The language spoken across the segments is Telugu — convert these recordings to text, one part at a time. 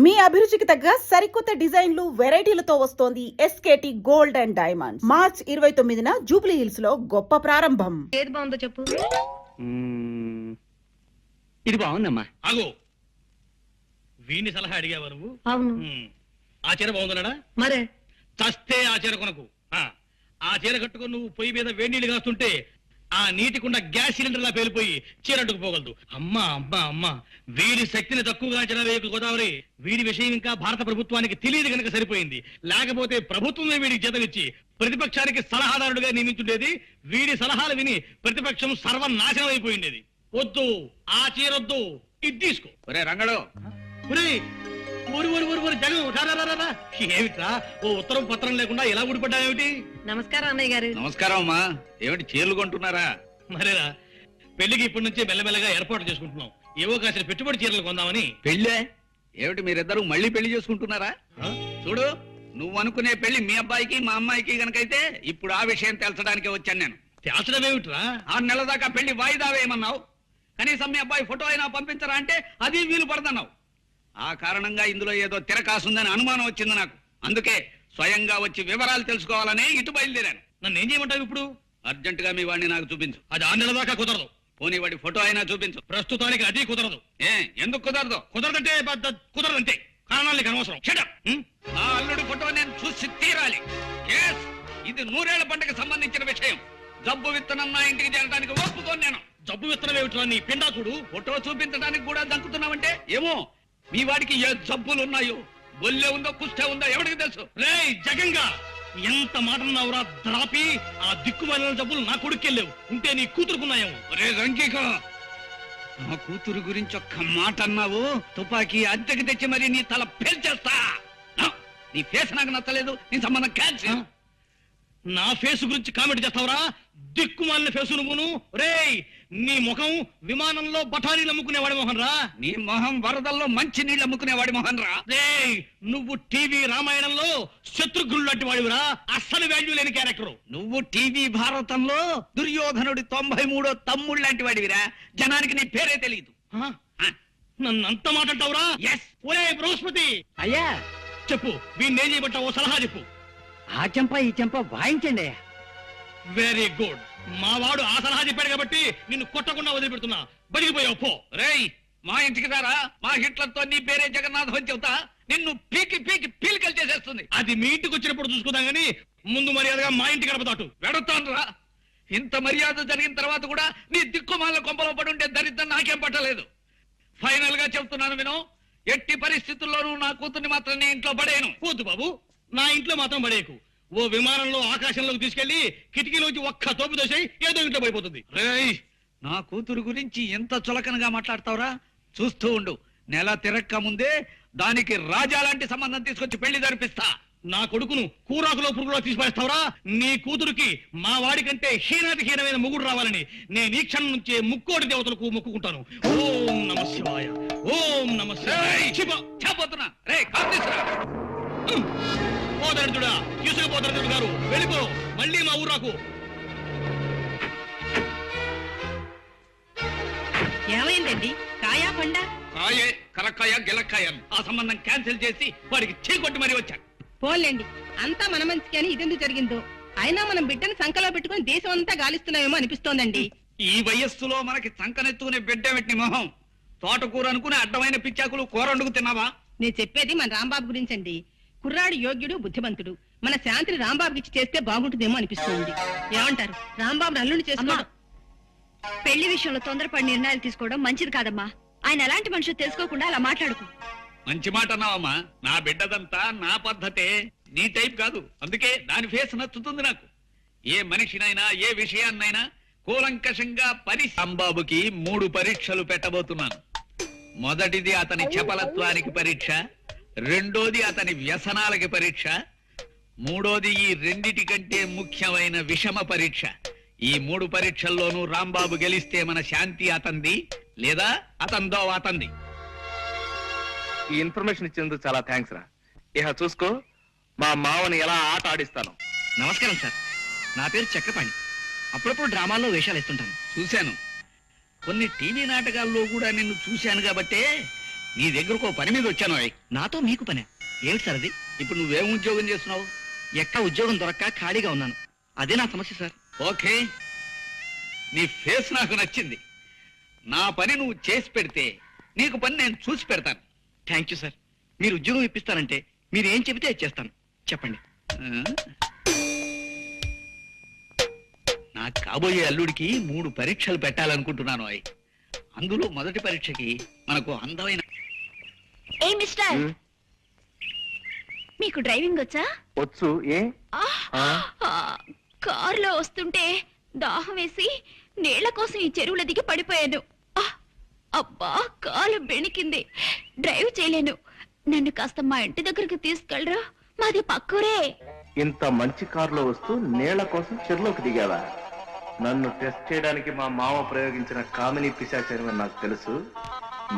మీ అభిరుచికి తగ్గ సరికొత్త డిజైన్లు వెరైటీలతో వస్తోంది S K T gold and diamonds. March 29న జూబ్లీ హిల్స్ లో గొప్ప ప్రారంభం. ఏది బాగుందో చెప్పు. ఇది బాగుందమ్మా. ఆగో, వీణి సలహా అడిగావా నువ్వు? అవును. ఆ చీర బాగుందన్నాడా? మరే చస్తే ఆ చీర కొనకు. ఆ చీర కట్టుకుని నువ్వు పొయ్యి మీద వేడి నీళ్ళు కాస్తుంటే ఆ నీటికుండా గ్యాస్ సిలిండర్ లా పేలిపోయి చీరట్టుకు పోగలదు. అమ్మా అమ్మా అమ్మా, వీడి శక్తిని తక్కువగా అంచనా వేయకు గోదావరి. వీడి విషయం ఇంకా భారత ప్రభుత్వానికి తెలియదు కనుక సరిపోయింది. లేకపోతే ప్రభుత్వమే వీడికి జీతమిచ్చి ప్రతిపక్షానికి సలహాదారుడిగా నియమించుండేది. వీడి సలహాలు విని ప్రతిపక్షం సర్వనాశనం అయిపోయిండేది. వద్దు, ఆ చీరొద్దు, ఇది తీసుకో. ఒరే రంగడు, ఏమిట్రా ఓ ఉత్తరం పత్రం లేకుండా ఎలా ఊడిపడ్డావేమిటి? నమస్కారం అన్నయ్య గారు. నమస్కారం అమ్మా. ఏమిటి చీరలు కొంటున్నారా? మరేరా, పెళ్లికి ఇప్పటి నుంచే మెల్లమెల్లగా ఏర్పాటు చేసుకుంటున్నాం. ఏవో కాసిన పెట్టుబడి చీరలు కొందామని. పెళ్ళే ఏమిటి, మీరిద్దరు మళ్ళీ పెళ్లి చేసుకుంటున్నారా? చూడు, నువ్వు అనుకునే పెళ్లి మీ అబ్బాయికి మా అమ్మాయికి గనకైతే ఇప్పుడు ఆ విషయం తెలచడానికి వచ్చాను నేను. తేల్చడం ఏమిట్రా? 6 నెలల దాకా పెళ్లి వాయిదా వేయమన్నావు. కనీసం మీ అబ్బాయి ఫోటో అయినా పంపించరా అంటే అది వీలు పడదన్నావు. ఆ కారణంగా ఇందులో ఏదో తిరకాసుందని అనుమానం వచ్చింది నాకు. అందుకే స్వయంగా వచ్చి వివరాలు తెలుసుకోవాలని ఇటు బయలుదేరాను. నన్ను ఏం చేయమంటావు ఇప్పుడు? అర్జెంట్ గా మీ వాడిని నాకు చూపించు. అది 6 నెలల దాకా కుదరదు. పోనీ వాడి ఫోటో అయినా చూపించు. ప్రస్తుతానికి అది కుదరదు. ఎందుకు కుదరదు? కుదరదంటే కుదరదంతే. కారణాలు నీకు అనవసరం. నా అల్లుడి ఫోటో నేను చూసి తీరాలి. ఇది 100 ఏళ్ల పంటకు సంబంధించిన విషయం. జబ్బు విత్తనం నా ఇంటికి చేరడానికి ఒప్పుకోను నేను. జబ్బు విత్తనం ఏమిట్రా నీ పిండాకుడు? ఫోటో చూపించడానికి కూడా దంకుతున్నావంటే ఏమో మీ వాడికి ఏ జబ్బులు ఉన్నాయో, బొల్లె ఉందో కుష్ఠ ఉందో ఎవరికి తెలుసు. రేయ్ జగంగా, ఎంత మాట అన్నావురా ద్రాపి? ఆ దిక్కుమాలిన జబ్బులు నా కొడుకెళ్ళేవు ఉంటే నీ కూతురుకున్నాయేమో. రే రంకిక, నా కూతురు గురించి ఒక్క మాట అన్నావు, తుపాకీ అద్దెకి తెచ్చి మరి నీ తల పేల్చేస్తా. నీ ఫేస్ నాకు నచ్చలేదు, నీ సంబంధం క్యాన్సిల్. నా ఫేస్ గురించి కామెంట్ చేస్తావురా? దిక్కుమాలిన ఫేసు నువ్వును. రేయ్, నీ ముఖం విమానంలో బఠానీలు అమ్ముకునేవాడి మొహన్ రా. నీ మొహం వరదల్లో మంచి నీళ్ళు అమ్ముకునేవాడి మొహన్ రా. రేయ్, నువ్వు టీవీ రామాయణంలో శత్రుఘ్నుడు లాంటి వాడివిరా. అస్సలు వాల్యూ లేని క్యారెక్టర్. నువ్వు టీవీ భారతంలో దుర్యోధనుడి 93వ తమ్ముడు లాంటి వాడివిరా. జనానికి నీ పేరే తెలియదు. నన్ను అంత మాట అంటావురా? ఒరే బృహస్పతి, అయ్యా చెప్పు, వీణ్ణి ఏం చేయబట్టావో సలహా చెప్పు. ఆ చెంప ఈ చెంప వాయించండి అయ్యా. Very good. మా వాడు ఆ సలహా చెప్పాడు కాబట్టి నిన్ను కొట్టకుండా వదిలిపెడుతున్నా. బడిగిపోయావు పో. రేయ్, మా ఇంటికి రారా. మా హిట్లర్తో నీ పేరే జగన్నాథం అని చెబుతా. నిన్ను పీకి పీకి పీలికలు చేసేస్తుంది. అది మీ ఇంటికి వచ్చినప్పుడు చూసుకుందాం గానీ ముందు మర్యాదగా మా ఇంటికి గడపదాటు. వెడుతాను రా. ఇంత మర్యాద జరిగిన తర్వాత కూడా నీ దిక్కుమాల కొంపలో పడి ఉంటే దరిద్రం నాకేం పట్టలేదు. ఫైనల్ గా చెప్తున్నాను విను, ఎట్టి పరిస్థితుల్లోనూ నా కూతుర్ని మాత్రం నీ ఇంట్లో పడేయను. పోద్దు బాబు, నా ఇంట్లో మాత్రం పడేయకు. ఓ విమానంలో ఆకాశంలోకి తీసుకెళ్లి కిటికీలోంచి ఒక్క తోపు దోసేయి, ఏదో ఇంట్లో పడిపోతుంది. రేయ్, నా కూతురు గురించి ఎంత చులకనగా మాట్లాడతావురా? చూస్తూ ఉండు, నెల తిరక్క ముందే దానికి రాజా లాంటి సంబంధం తీసుకొచ్చి పెళ్లి జరిపిస్తా. నా కొడుకును కూరాకులో పురుగులో తీసిపడేస్తావురా? నీ కూతురుకి మా వాడి కంటే హీనాతి హీనమైన మొగుడు రావాలని నేను ఈ క్షణం నుంచే ముక్కోటి దేవతలకు మొక్కుకుంటాను. ఓం నమ శివాయ, ఓం నమ శివాయ. చెప్పబోతున్నా. రే కాంతిస్రా, పోదరుడా, తీసుకుపోదరుడు గారు వెళ్ళిపో. మళ్ళీ మా ఊరాకు. ఏమైందండి? కాయా పండా? కాయే, కరక్కాయ గిలక్కాయ. ఆ సంబంధం క్యాన్సిల్ చేసి వాడికి చీకొట్టి మరీ వచ్చాను. పోన్లేండి, అంతా మన మంచికి అని ఇదెందుకు జరిగిందో. అయినా మనం బిడ్డను సంకలో పెట్టుకుని దేశం అంతా గాలిస్తున్నామేమో అనిపిస్తోందండి. ఈ వయస్సులో మనకి సంకనెత్తుకునే బిడ్డేమిటి మొహం? తోటకూర అనుకునే అడ్డమైన పిచ్చాకులు కూరండుకు తిన్నావా? నేను చెప్పేది మన రాంబాబు గురించండి. కుర్రాడు యోగ్యుడు, బుద్ధిమంతుడు. మన శాంతిని రాంబాబుకి ఇచ్చి చేస్తే బాగుంటుందేమో అనిపిస్తుంది. ఏమంటారు? రాంబాబు అల్లుని చేసుకోవడం. పెళ్లి విషయంలో తొందరపడి నిర్ణయాలు తీసుకోవడం మంచిది కాదమ్మా. ఆయన ఎలాంటి మనుషులు తెలుసుకోకుండా అలా మాట్లాడుకు. మంచి మాట అన్నావమ్మా. నా బిడ్డదంతా నా పద్ధతే, నీ టైప్ కాదు. అందుకే దాని ఫేస్ నచ్చుతుంది నాకు. ఏ మనిషినైనా ఏ విషయాన్నైనా కూలంకషంగా రాంబాబుకి 3 పరీక్షలు పెట్టబోతున్నాను. మొదటిది అతని చపలత్వానికి పరీక్ష, రెండోది అతని వ్యసనాలకి పరీక్ష, మూడోది ఈ రెండిటి కంటే ముఖ్యమైన విషమ పరీక్ష. ఈ 3 పరీక్షల్లోనూ రాంబాబు గెలిస్తే మన శాంతి అతంది, లేదా అతందో అతంది. ఈ ఇన్ఫర్మేషన్ ఇచ్చినందుకు చాలా థ్యాంక్స్ రా. ఇహ చూసుకో, మా మావని ఎలా ఆట ఆడిస్తాను. నమస్కారం సార్, నా పేరు చక్రపాణి. అప్పుడప్పుడు డ్రామాల్లో వేషాలు ఇస్తుంటాను. చూశాను, కొన్ని టీవీ నాటకాల్లో కూడా నిన్ను చూశాను. కాబట్టే నీ దగ్గరకు పని మీద వచ్చాను. నాతో మీకు పనే ఏమిటి సార్ అది? ఇప్పుడు నువ్వేం ఉద్యోగం చేస్తున్నావు? ఎక్కడ ఉద్యోగం దొరక్క ఖాళీగా ఉన్నాను. అదే నా సమస్య సార్. ఓకే, నీ ఫేస్ నాకు నచ్చింది. నా పని నువ్వు చేసి పెడితే నీకు పని నేను చూసి పెడతాను. Thank you sir. మీరు ఉద్యోగం ఇప్పిస్తానంటే మీరు ఏం చెబితే అది చేస్తాను. చెప్పండి. నా కాబోయే అల్లుడికి 3 పరీక్షలు పెట్టాలనుకుంటున్నాను. అందులో మొదటి పరీక్షకి మనకు అందమైన ఏ మిస్టర్, మీకు డ్రైవింగ్ వచ్చా? వచ్చు. ఏ కారులో వస్తుంటే దాహం వేసి నీళ్ల కోసం ఈ చెరువుల దిగి పడిపోయాను. అబ్బా, కాలు బెణికింది, డ్రైవ్ చేయలేను. నన్ను కాస్త మా ఇంటి దగ్గరికి తీసుకెళ్ళరా, మాది పక్కూరే. ఇంత మంచి కారులో వస్తూ నీళ్ల కోసం చెరువులోకి దిగావా? నన్ను టెస్ట్ చేయడానికి మా మామ ప్రయోగించిన కామిని పిశాచారం అని నాకు తెలుసు.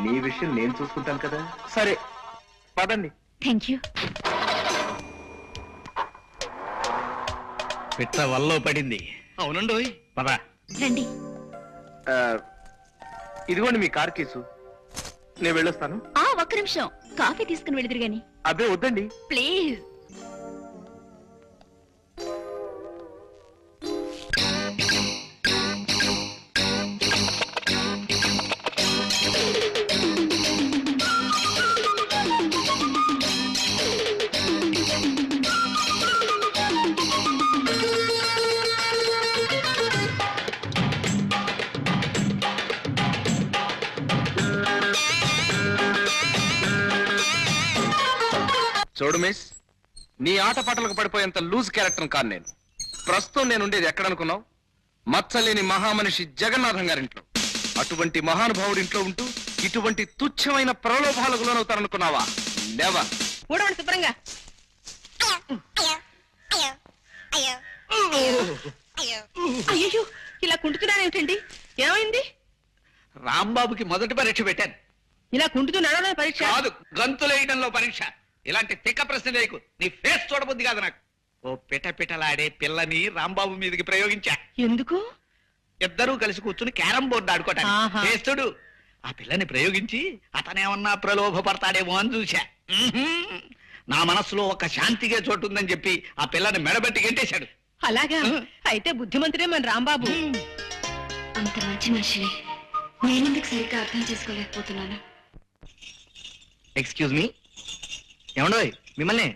నీ విషయం నేను చూసుకుంటాను కదా. సరే పదండి. Thank you. పిట్ట వల్లో పడింది. అవునండోయ్. పద. రండి. ఇదిగోండి మీ కార్ కేసు. నేను వెళ్ళొస్తాను. ఒక్క నిమిషం, కాఫీ తీసుకుని వెళుదురు గాని. అబ్బే వద్దండి. ప్లీజ్. చూడు మిస్, నీ ఆటపాటలకు పడిపోయేంత లూజ్ క్యారెక్టర్ కాదు నేను. ప్రస్తుతం నేను ఉండేది ఎక్కడనుకున్నావు? మచ్చలేని మహామనిషి జగన్నాథం గారింట్లో. అటువంటి మహానుభావుడి ఇంట్లో ఉంటూ ఇటువంటి తుచ్చమైన ప్రలోభాలకు లోనవుతారనుకున్నావా? నెవర్. ఊడవండి శుభ్రంగా. అయ్యో, ఇలా కుంటున్నారేమిటండి? ఏమైంది? రాంబాబుకి మొదటి పరీక్ష పెట్టాను. ఇలా కుంటుతూ నడవడం పరీక్ష కాదు, గంతులేయడంలో పరీక్ష. ఇలాంటి తిక్క ప్రశ్న లేకు. నీ ఫేస్ చూడబుద్ది కాదు నాకు. ఓ పిటపిటలాడే పిల్లని రాంబాబు మీదకి ప్రయోగించా. ఎందుకు? ఇద్దరూ కలిసి కూర్చుని క్యారం బోర్డు ఆడుకోవటానికి. ఆహా. చేస్తుడు ఆ పిల్లని ప్రయోగించి అతనేమన్నా ప్రలోభపడతాడేమో అని చూశా. నా మనసులో ఒక శాంతిగా చోటుందని చెప్పి ఆ పిల్లని మెడబెట్టి గెంటేశాడు. అలాగా? అయితే బుద్ధిమంతుడే మన రాంబాబు. అంత మంచి మనిషిని నేనెందుకు సరిగ్గా అర్థం చేసుకోలేకపోతున్నాను. Excuse me. ఏమండోయ్, మిమ్మల్ని.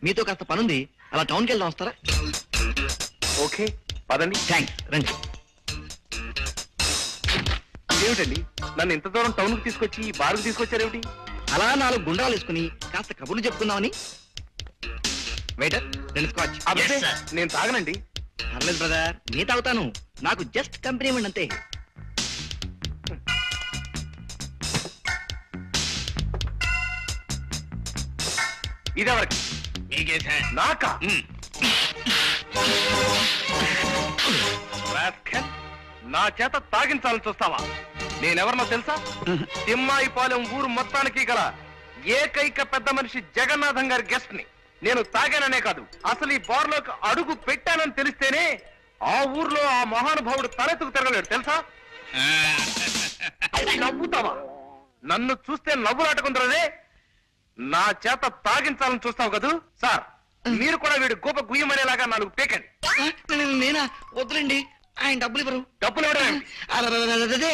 మీతో కాస్త పనుంది, అలా టౌన్కి వెళ్దాం, వస్తారా? ఓకే పదండి. థ్యాంక్స్, రండి. ఏమిటండి నన్ను ఇంత దూరం టౌన్ కు తీసుకొచ్చి ఈ బార్కు తీసుకొచ్చారేమిటి? అలా 4 గుండ్రాలు వేసుకుని కాస్త కబుర్లు చెప్పుకుందామని. Waiter, 2 scotch. అబ్బే, Yes, sir. నేను తాగనండి. పర్లేదు బ్రదర్, నీ తాగుతాను. నాకు జస్ట్ కంపెనీ ఇవ్వండి అంతే. ఇదెవరికి? నీకేసా? నాకా? ఉమ్. రాస్కెల్, నా చేత తాగించాలని చూస్తావా? నేనెవరినో తెలుసా? తిమ్మాయిపాలెం ఊరు మొత్తానికి గల ఏకైక పెద్ద మనిషి జగన్నాథం గారి గెస్ట్ ని. నేను తాగాననే కాదు, అసలు ఈ బార్లోకి అడుగు పెట్టానని తెలిస్తేనే ఆ ఊర్లో ఆ మహానుభావుడు తలెత్తుకు తిరగలేడు తెలుసా? నవ్వుతావా? నన్ను చూస్తే నవ్వులాటకుందరదే. నా చేత తాగించాలని చూస్తావు కదూ? సార్, మీరు కూడా వీడి గోప గుయ్యమనేలాగా 4 పేకండి. నేనా? వద్దులండి, ఆయన డబ్బులు ఇవ్వరు. డబ్బులు ఇవ్వడం ఏమిటి? అదే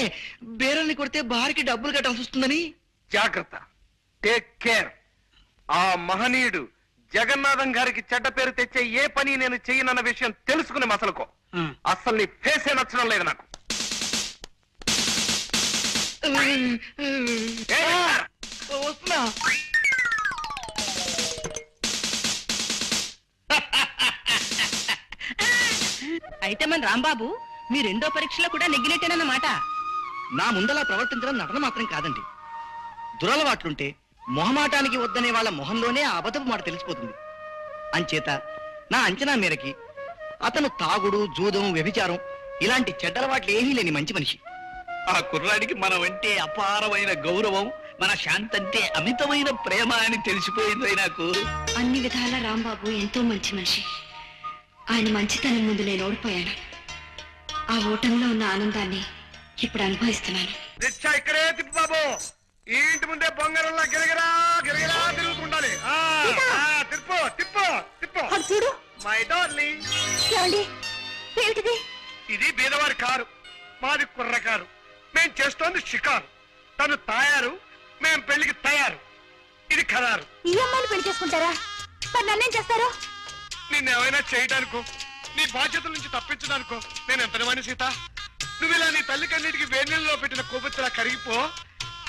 బేరల్ని కొడితే బారికి డబ్బులు కట్టాల్సి వస్తుందని. జాగ్రత్త, టేక్ కేర్. ఆ మహనీయుడు జగన్నాథం గారికి చెడ్డ పేరు తెచ్చే ఏ పని నేను చెయ్యనన్న విషయం తెలుసుకునే మసలుకో. అసలు నీ ఫేసే నచ్చడం లేదు నాకు. వస్తున్నా. అయితే మన రాంబాబు మీ 2వ పరీక్షలో కూడా నెగ్గినట్టేనన్నమాట. నా ముందలా ప్రవర్తించడం నటన మాత్రం కాదండి. దురలవాట్లుంటే మొహమాటానికి వద్దనే వాళ్ళ మొహంలోనే ఆ అబద్ధపు మాట తెలిసిపోతుంది. అంచేత నా అంచనా మేరకి అతను తాగుడు, జూదం, వ్యభిచారం ఇలాంటి చెడ్డలవాట్లు ఏమీ లేని మంచి మనిషి. ఆ కుర్రాడికి మనమంటే అపారమైన గౌరవం, మన శాంతంటే అమితమైన ప్రేమ అని తెలిసిపోయింది నాకు. అన్ని విధాల రాంబాబు ఎంతో మంచి మనిషి. ఆయన మంచితనం ముందు నేను ఓడిపోయాను. ఆ ఓటంలో ఉన్న ఆనందాన్ని ఇప్పుడు అనుభవిస్తున్నాను. రిక్షా ఇక్కడే తిప్పు బాబు. ఈ ఇంటి ముందే బొంగరంలా గిరగిరా గిరగిరా తిరుగుతుండాలి. తిప్పు తిప్పు తిప్పు. చూడు మై డార్లింగ్, ఏమండి ఏమిటిది? ఇది బీదవారి కారు, మాది కుర్ర కారు. మేం చేస్తోంది షికారు. తను తాయారు, మేం పెళ్లికి తయారు. ఇది ఖరారు. ఈ అమ్మాయిని పెళ్లి చేసుకుంటారా? మరి నన్నేం చేస్తారు? నిన్నేమైనా చేయడానికో, నీ బాధ్యతల నుంచి తప్పించడానికో నేను ఎంతనివాణి సీత. నువ్వు ఇలా నీ తల్లి కన్నిటికి వేణీళ్ళలో పెట్టిన కొవ్వొత్తులా కరిగిపో.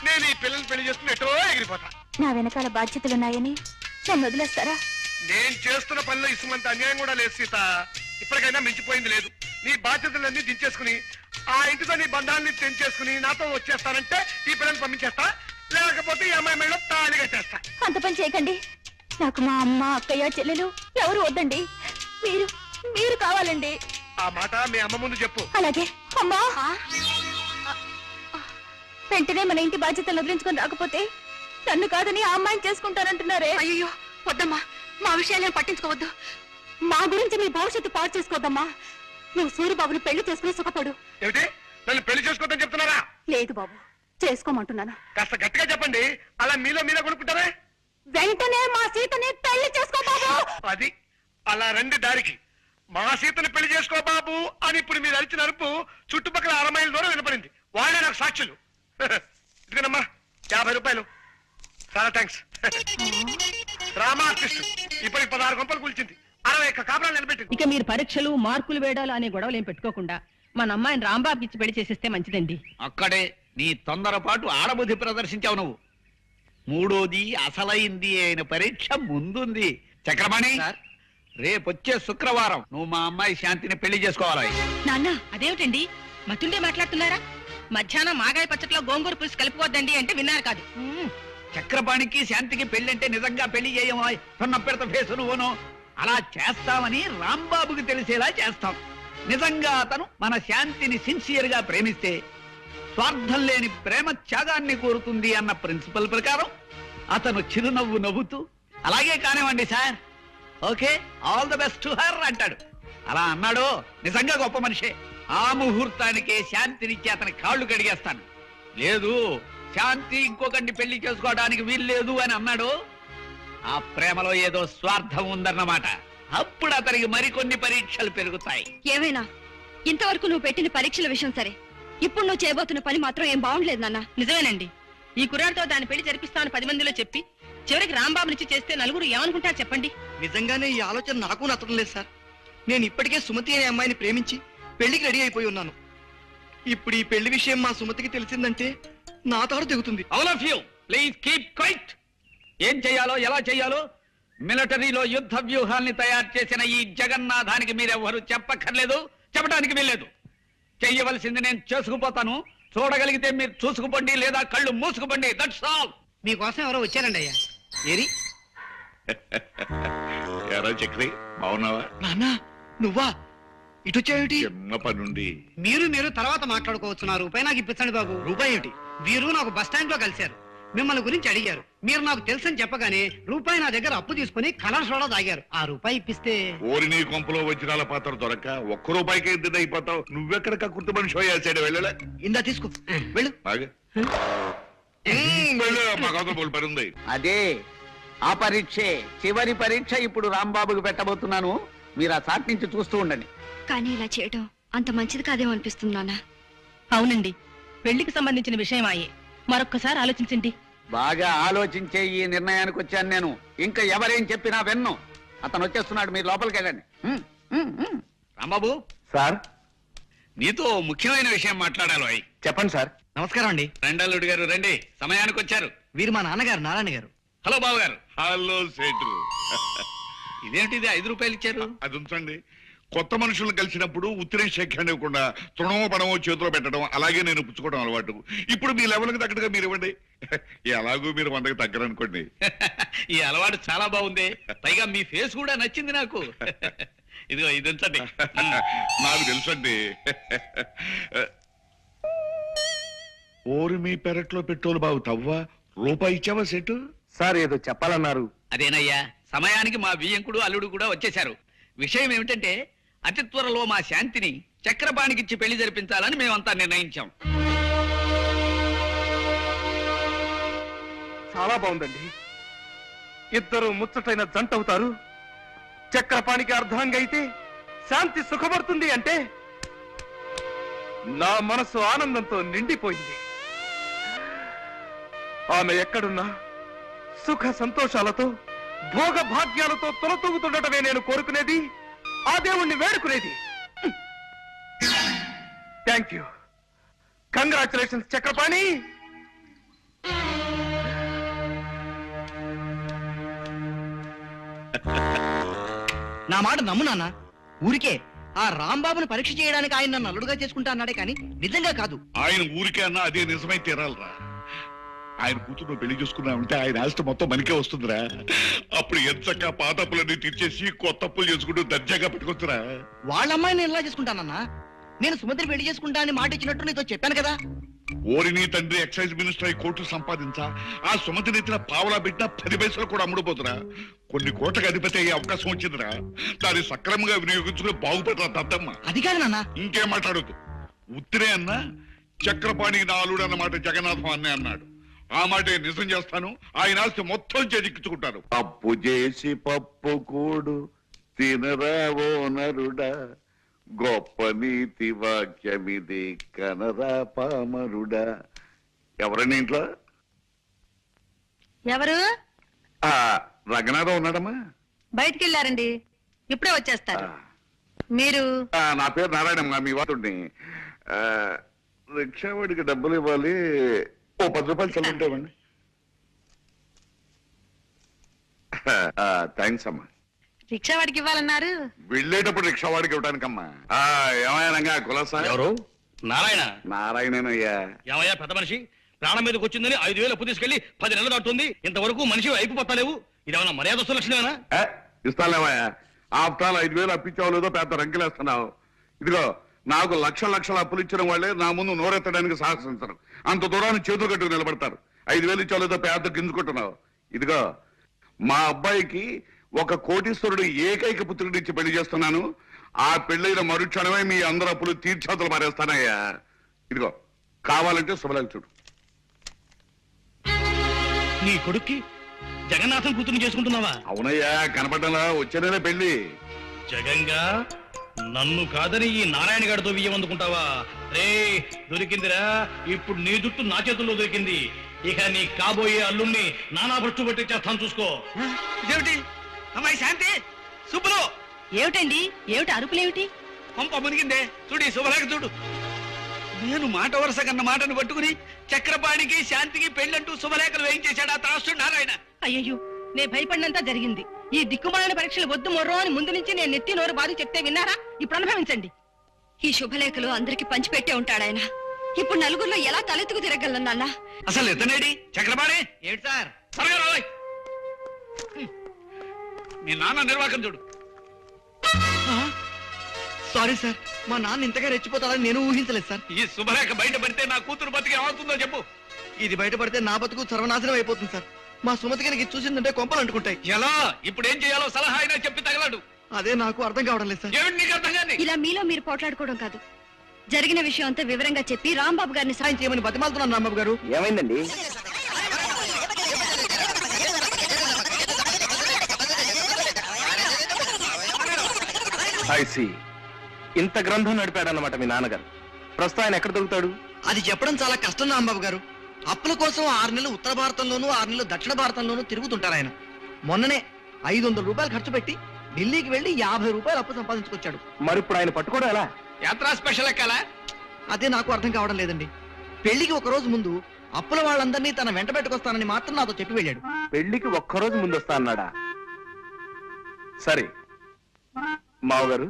నేను ఈ పిల్లల్ని పెళ్లి చేసుకుని ఎటో ఎగిరిపోతా. నా వెనకాల బాధ్యతలున్నాయని నన్ను వదిలేస్తారా? నేను చేస్తున్న పనిలో ఇసుమంత అన్యాయం కూడా లేదు సీత. ఇప్పటికైనా మించిపోయింది లేదు. నీ బాధ్యతలన్నీ దించేసుకుని ఆ ఇంటితో నీ బంధాన్ని తెంచేసుకుని నాతో వచ్చేస్తానంటే ఈ పిల్లల్ని పంపించేస్తా, లేకపోతే ఈ అమ్మాయి మేడం తాళి కట్టేస్తా. అంత పని చేయకండి. నాకు మా అమ్మ అక్కయ్య చెల్లెలు ఎవరు వద్దండి. మీరు మీరు కావాలండి. ఆ మాట మీ అమ్మ ముందు చెప్పు. అలాగే. అమ్మా, వెంటనే మన ఇంటి బాధ్యతలు వదిలించుకొని రాకపోతే నన్ను కాదని ఆ అమ్మాయిని చేసుకుంటానంటున్నారే. అయ్యో వద్దమ్మా, మా విషయాలను పట్టించుకోవద్దు. మా గురించి మీ భవిష్యత్తు పాడు చేసుకోవద్దమ్మా. నువ్వు సూర్యబాబుని పెళ్లి చేసుకుని సుఖపడు. ఏమిటి, నన్ను పెళ్లి చేసుకోవద్దని చెప్తున్నారా? లేదు బాబు, చేసుకోమంటున్నాను. కాస్త గట్టిగా చెప్పండి. అలా మీలో మీరే కొనుక్కుంటారా? వెంటనే మా సీతని పెళ్లి చేసుకో బాబు. అది అలా రండి దారికి. మా సీతని పెళ్లి చేసుకో బాబు అని ఇప్పుడు మీరు అరిచిన అరుపు చుట్టుపక్కల 6 మైళ్ళ దూరం వినపడింది. వాళ్ళే నాకు సాక్షులు. ఇదిగోనమ్మా 50 రూపాయలు. చాలా థ్యాంక్స్. డ్రామా ఆర్టిస్ట్ ఇప్పటికి 16 గంపలు కూల్చింది, 60 కాపురాలు నిలబెట్టింది. ఇక మీరు పరీక్షలు మార్కులు వేయడాలు అనే గొడవలు ఏం పెట్టుకోకుండా మన అమ్మాయిని రాంబాబుకి ఇచ్చి పెళ్లి చేసేస్తే మంచిదండి. అక్కడే నీ తొందరపాటు ఆడబుద్ధి ప్రదర్శించావు నువ్వు. మూడోది అసలైంది అయిన పరీక్ష ముందుంది. చక్రపాణి, రేపొచ్చే శుక్రవారం నువ్వు మా అమ్మాయి శాంతిని పెళ్లి చేసుకోవాలి. నాన్న అదేమిటండి మతుండే మాట్లాడుతున్నారా? మధ్యాహ్నం మాగాయ పచ్చట్లో గోంగూర పులుసు కలుపుకోవద్దండి అంటే విన్నారు కాదు. చక్రపాణికి శాంతికి పెళ్లి నిజంగా పెళ్లి చేయమో సొన్న పెడత ఫేసు నువ్వును. అలా చేస్తామని రాంబాబుకి తెలిసేలా చేస్తాం. నిజంగా అతను మన శాంతిని సిన్సియర్ గా ప్రేమిస్తే స్వార్థం లేని ప్రేమ త్యాగాన్ని కోరుతుంది అన్న ప్రిన్సిపల్ ప్రకారం అతను చిరునవ్వు నవ్వుతూ అలాగే కానివ్వండి sir, okay, all the best to her అంటాడు. అలా అన్నాడు నిజంగా గొప్ప మనిషే. ఆ ముహూర్తానికే శాంతినిచ్చి అతని కాళ్ళు కడిగేస్తాను. లేదు శాంతి ఇంకొకరిని పెళ్లి చేసుకోవడానికి వీల్లేదు అని అన్నాడు, ఆ ప్రేమలో ఏదో స్వార్థం ఉందన్నమాట. అప్పుడు అతనికి మరికొన్ని పరీక్షలు పెరుగుతాయి. ఏమైనా ఇంతవరకు నువ్వు పెట్టిన పరీక్షల విషయం సరే, ఇప్పుడు నువ్వు చేయబోతున్న పని మాత్రం ఏం బాగుండలేదు నాన్న. నిజమేనండి. ఈ కుర్రాడితో దాని పెళ్లి జరిపిస్తామని 10 మందిలో చెప్పి చివరికి రాంబాబునిచ్చి చేస్తే నలుగురు ఏమనుకుంటారు చెప్పండి. నిజంగానే ఈ ఆలోచన నాకు నచ్చడం లేదు సార్. నేను ఇప్పటికే సుమతి అనే అమ్మాయిని ప్రేమించి పెళ్లికి రెడీ అయిపోయి ఉన్నాను. ఇప్పుడు ఈ పెళ్లి విషయం మా సుమతికి తెలిసిందంటే నా తాడు తెగుతుంది. All of you please keep quiet. ఏం చెయ్యాలో ఎలా చెయ్యాలో మిలిటరీలో యుద్ధ వ్యూహాల్ని తయారు చేసిన ఈ జగన్నాథానికి మీరెవ్వరూ చెప్పక్కర్లేదు, చెప్పడానికి వీల్లేదు. చెయ్యవలసింది నేను చేసుకుపోతాను. చూడగలిగితే మీరు చూసుకుపోండి, లేదా కళ్ళు మూసుకుపోండి. That's all. మీకోసం ఎవరో వచ్చారండి అయ్యా. ఏరి ఎరా చక్రి, బాగున్నావా? నాన్న నువ్వా? ఇటొచ్చావేమిటి? చిన్న పనుండి. మీరు తర్వాత మాట్లాడుకోవచ్చు. నా రూపాయి నాకు ఇప్పించండి బాబు. రూపాయి ఏమిటి? వీరు నాకు బస్ స్టాండ్ లో కలిశారు, మిమ్మల్ని గురించి అడిగారు. మీరు నాకు తెలుసని చెప్పగానే రూపాయి నా దగ్గర అప్పు తీసుకుని కలర్ సోడా తాగారు. ఆ రూపాయి ఇప్పిస్తే ఓరి నీ కొంపలో వజ్రాల పాత్ర దొరక్క ₹1 ఎంత అయిపోతావు. నువ్వెక్కడ కక్కుర్తి మనిషి అయ్యాడు. వెళ్ళలే, ఇందా తీసుకో, వెళ్ళు. వెళ్ళు, మాకు అవతల పని ఉంది. అదే ఆ పరీక్షే చివరి పరీక్ష. ఇప్పుడు రాంబాబుకి పెట్టబోతున్నాను. మీరు ఆ చాట్ నుంచి చూస్తూ ఉండండి. కానీ ఇలా చేయడం అంత మంచిది కాదేమో అనిపిస్తుంది నాన్న. అవునండి, పెళ్లికి సంబంధించిన విషయం అయ్యే. మరొక్కసారి ఆలోచించండి. బాగా ఆలోచించే ఈ నిర్ణయానికి వచ్చాను నేను. ఇంకా ఎవరేం చెప్పినా విన్ను. అతను వచ్చేస్తున్నాడు, మీరు లోపలికి వెళ్ళండి. రాంబాబు సార్, నీతో ముఖ్యమైన విషయం మాట్లాడాలి. చెప్పండి సార్. నమస్కారం అండి. రెండల్లుడు గారు రండి, సమయానికి వచ్చారు. వీరు మా నాన్నగారు నారాయణ గారు. హలో బాబు గారు. హలో సేటు. ఇదేంటిది ₹5 ఇచ్చారు? అది ఉంచండి. కొత్త మనుషులను కలిసినప్పుడు ఉత్తరం శేఖరణ ఇవ్వకుండా తృణమో పడమో చేతిలో పెట్టడం, అలాగే నేను పుచ్చుకోవడం అలవాటు. ఇప్పుడు మీ లెవెల్కి తగ్గట్టుగా మీరు ఇవ్వండి. ఎలాగూ మీరు 100కి తగ్గరనుకోండి. ఈ అలవాటు చాలా బాగుంది. పైగా మీ ఫేస్ కూడా నచ్చింది నాకు. ఇదిగో ఇది ఉంచండి. నాకు తెలుసండి. ఓరి మీ పెరట్లో పెట్రోలు బాగు తవ్వా. ₹1 ఇచ్చావా సెటు? సార్ ఏదో చెప్పాలన్నారు. అదేనయ్యా, సమయానికి మా బియ్యంకుడు అల్లుడు కూడా వచ్చేశారు. విషయం ఏమిటంటే అతి త్వరలో మా శాంతిని చక్రపాణికిచ్చి పెళ్లి జరిపించాలని మేమంతా నిర్ణయించాం. చాలా బాగుందండి. ఇద్దరు ముచ్చటైన జంట అవుతారు. చక్రపాణికి అర్ధాంగి అయితే శాంతి సుఖపడుతుంది అంటే నా మనసు ఆనందంతో నిండిపోయింది. ఆమె ఎక్కడున్నా సుఖ సంతోషాలతో భోగ భాగ్యాలతో తొలతూగుతుండటమే నేను కోరుకునేది, ఆ దేవుణ్ణి వేడుకునేది. Thank you. కంగ్రాచులేషన్స్ చక్రపాణి. నా మాట నమ్ము నాన్న. ఊరికే ఆ రాంబాబుని పరీక్ష చేయడానికి ఆయన నన్ను అల్లుడుగా చేసుకుంటా అన్నాడే కానీ నిజంగా కాదు. ఆయన ఊరికే అన్నా అదే నిజమై తీరాలరా. ఆయన కూతురు పెళ్లి చేసుకున్నామంటే ఆయన ఆస్తి మొత్తం మనకే వస్తుందిరా. అప్పుడు ఎంచక్క పాత అప్పులన్నీ తీర్చేసి కొత్త అప్పులు చేసుకుంటూ దర్జాగా పెట్టుకొచ్చురా. వాళ్ళ అమ్మాయిని ఎలా చేసుకుంటానన్నా? నేను సుమంత్రి పెళ్లి చేసుకుంటా అని మాట ఇచ్చినట్టు నీతో చెప్పాను కదా. ఓరి నీ తండ్రి ఎక్సైజ్ మినిస్టర్ అయి కోట్లు సంపాదించా ఆ సుమతి నెత్తిన పావలా పెట్టినా 10 పైసలు కూడా అమ్ముడుపోతురా. కొన్ని కోట్లకు అధిపతి అయ్యే అవకాశం వచ్చిందిరా. దాన్ని సక్రమంగా వినియోగించుకుని బాగుపడరా దద్దమ్మ. అది కాదు నాన్న. ఇంకేం మాట్లాడదు. ఉత్తిరే అన్నా చక్రపాణికి నా అల్లుడు అన్నమాట జగన్నాథం అన్నే అన్నాడు. ఆ మాట నిజం చేస్తాను. ఆయన ఆస్తి మొత్తం చేజిక్కించుకుంటారు. అప్పు చేసి పప్పు కూడు తినరావో నరుడా, గొప్ప నీతి వాక్యమిది కనరా పామరుడా. ఎవరండి ఇంట్లో? ఎవరు? రంగనాథం ఉన్నాడమ్మా. బయటికి వెళ్ళారండి, ఇప్పుడే వచ్చేస్తారు. మీరు? నా పేరు నారాయణమ్మ, మీ వాతుడిని. రిక్షావాడికి డబ్బులు ఇవ్వాలి, ఓ 10 రూపాయలు చల్లుంటామండి. థ్యాంక్స్ అమ్మా. రిక్షావాడికి ఇవ్వాలన్నారు? వెళ్ళేటప్పుడు రిక్షావాడికి ఇవ్వడానికమ్మా. ఏమయ్యానంగా కులసా? ఎవరు? నారాయణ. నారాయణేనయ్యా. ఏమయ్యా పెద్ద మనిషి, ప్రాణం మీదకి వచ్చిందని 5,000 అప్పు తీసుకెళ్లి 10 నెలలు దాటుతుంది, ఇంతవరకు మనిషి వైపు పట్టలేవు. ఇదేమన్నా మర్యాద సులక్షణమేనా? ఇస్తాలేవయ్యా. ఆఫ్టర్ 5,000 అప్పించావు లేదో పెద్ద రంకెలేస్తున్నావు. ఇదిగో నాకు లక్షల అప్పులు ఇచ్చిన వాళ్ళే నా ముందు నోరెత్తడానికి సాహసించరు. అంత దూరాన్ని చేతులు కట్టుకు నిలబడతారు. 5,000 ఇచ్చావు లేదో పెద్ద గింజుకుంటున్నావు. ఇదిగో మా అబ్బాయికి ఒక కోటీశ్వరుడు ఏకైక పుత్రుడిచ్చి పెళ్లి చేస్తున్నాను. ఆ పెళ్లైన మరుక్షణమే మీ అందరు అప్పులు తీర్చేతలు మారేస్తానయ్యా. ఇదిగో కావాలంటే శుభలేఖ చూడు. నీ కొడుక్కి జగన్నాథం కూతురు చేసుకుంటున్నావా? అవునయ్యా, కనపడ్డలా వచ్చే నెల పెళ్లి. జగంగా నన్ను కాదని ఈ నారాయణ గారితో బియ్యం అందుకుంటావా? రే దొరికిందిరా, ఇప్పుడు నీ జుట్టు నా చేతుల్లో దొరికింది. ఇక నీ కాబోయే అల్లుణ్ణి నానా భ్రష్టు పట్టించేస్తాను చూసుకో. ఇదేమిటి అమ్మాయి శాంతి? శుభ్రు ఏమిటండి? ఏమిటి అరుపులేమిటి? పంప మునిగిందే. చూడు ఈ శుభలేఖ చూడు. నేను మాట వరుస కన్న మాటను పట్టుకుని చక్రపాణికి శాంతికి పెళ్ళంటూ శుభలేఖలు వేయించేశాడు ఆ త్రాసుడు నారాయణ. అయ్యయ్యో, నే భయపడినంత జరిగింది. ఈ దిక్కుమాలిన పరీక్షలు వద్దు మొర్రో అని ముందు నుంచి నేను నెత్తి నోరు బాధ చెప్తే విన్నారా? ఇప్పుడు అనుభవించండి. ఈ శుభలేఖలు అందరికి పంచిపెట్టే ఉంటాడాయన. ఇప్పుడు నలుగురిలో ఎలా తలెత్తుకు తిరగలను నాన్న? అసలు ఎత్తనేడి చక్రపాణి? ఏమిటి సార్? త్వరగా రావాయ్. మీ నాన్న నిర్వాకం చూడు. సారీ సార్, మా నాన్న ఇంతగా రెచ్చిపోతాడని నేను ఊహించలేదు సార్. ఈ శుభలేఖ బయట పడితే నా కూతురు బతికి ఏమవుతుందో చెప్పు. ఇది బయటపడితే నా బతుకు సర్వనాశనం అయిపోతుంది సార్. మా సుమతి గారికి చూసిందంటే కొంపలు అంటుకుంటాయి. ఎలా? ఇప్పుడు ఏం చేయాలో సలహా అయినా చెప్పి తగలడు. అదే నాకు అర్థం కావడం లేదు సార్. ఏమిటి నీకు అర్థం కాని? ఇలా మీలో మీరు పోట్లాడుకోవడం కాదు, జరిగిన విషయం అంతా వివరంగా చెప్పి రాంబాబు గారిని సాయం చేయమని బతిమాలుతున్నాను రాంబాబు గారు. ఏమైందండి? ఐసి ఇంత గ్రంథం నడిపాడన్నమాట మీ నాన్నగారు. ప్రస్తుతం ఆయన ఎక్కడ దొరుకుతాడు? అది చెప్పడం చాలా కష్టం రాంబాబు గారు. అప్పుల కోసం 6 నెలలు ఉత్తర భారతంలోనూ 6 నెలలు దక్షిణ భారతంలోనూ తిరుగుతుంటారు ఆయన. మొన్ననే 500 రూపాయలు ఖర్చు పెట్టి ఢిల్లీకి వెళ్లి 50 రూపాయలు అప్పు సంపాదించుకొచ్చాడు. మరి ఇప్పుడు ఆయన పట్టుకోవడం ఎలా? యాత్రా స్పెషల్ ఎక్కాలా? అదే నాకు అర్థం కావడం లేదండి. పెళ్లికి ఒక రోజు ముందు అప్పుల వాళ్ళందరినీ తన వెంట పెట్టుకొస్తానని మాత్రం నాతో చెప్పి వెళ్ళాడు. పెళ్లికి ఒక్కరోజు ముందు వస్తా అన్నాడా? సరే మావగారు,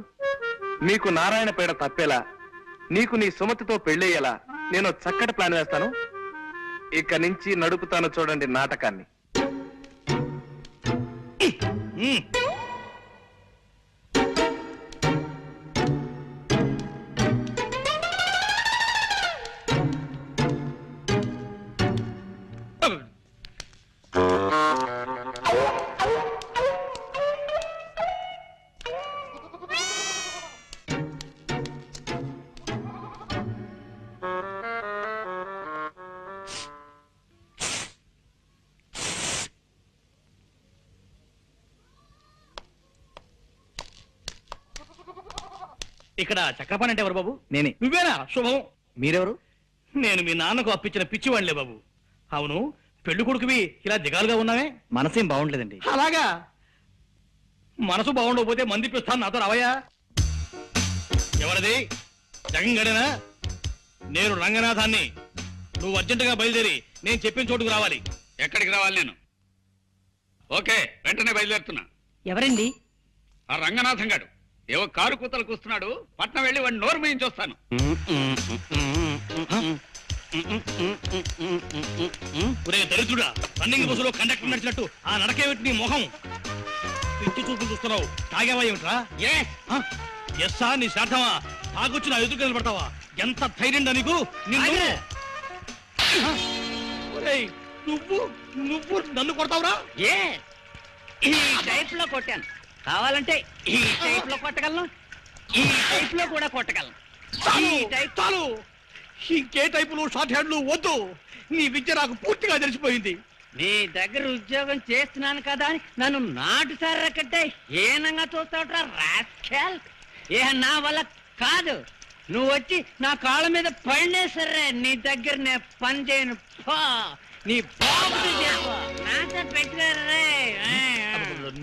నీకు నారాయణ పేడ తప్పేలా, నీకు నీ సుమతితో పెళ్ళయ్యేలా నేను చక్కటి ప్లాన్ వేస్తాను. ఇక నుంచి నడుపుతాను చూడండి నాటకాన్ని. ఇక్కడ చక్రపాణి అంటే ఎవరు బాబు? నేనే. నువ్వేనా? శుభం. మీరెవరు? నేను మీ నాన్నకు అప్పించిన పిచ్చివాళ్లే బాబు. అవును, పెళ్లి కొడుకువి ఇలా దిగాలుగా ఉన్నావే? మనసేం బాగుండలేదండి. అలాగా? మనసు బాగుండకపోతే మందిపిస్తాను, నాతో రావయ్యా. ఎవరిది? జగన్ గడేనా? నేను రంగనాథాన్ని. నువ్వు అర్జెంటుగా బయలుదేరి నేను చెప్పిన చోటుకు రావాలి. ఎక్కడికి రావాలి నేను? ఓకే, వెంటనే బయలుదేరుతున్నా. ఎవరండి? ఆ రంగనాథం గాడు ఏవో కారు కూతలు కూస్తున్నాడు. పట్నం వెళ్ళి వాడిని నోరు మేయించి వస్తాను. ఒరే దరిద్రుడా, రన్నింగ్ బస్సులో కండక్టర్ నడిచినట్టు ఆ నడకేమిటి నీ మొహం? పిచ్చి చూపులు చూస్తున్నావు. తాగేవా ఏమిట్రా? ఎస్సా నీ శ్రాద్ధమా? తాగొచ్చి నా ఎదురు నిలబడతావా? ఎంత ధైర్యం నీకు? నిన్ను ఒరేయ్, నువ్వు నువ్వు నన్ను కొడతావురా? ఏ ఈ టైప్ లో కొట్టాను, కావాలంటే ఈ టైప్ లో కొట్టగలను, ఈ టైప్ లో కూడా కొట్టగలను. చాలు, ఈ టైప్ చాలు. ఇంకే టైపులు షార్ట్ హ్యాండ్లు వద్దు. నీ విద్య నాకు పూర్తిగా తెలిసిపోయింది. నీ దగ్గర ఉద్యోగం చేస్తున్నాను కదా అని నన్ను నాటు సారకంటే హీనంగా చూస్తావుట్రా రాస్కెల్. ఏ నా వల్ల కాదు. నువ్వు వచ్చి నా కాళ్ళ మీద పడినే సరే నీ దగ్గర నేను పని చేయను. పో, నీ బాబుతో చెప్పు, నాతో పెట్టుకోరే.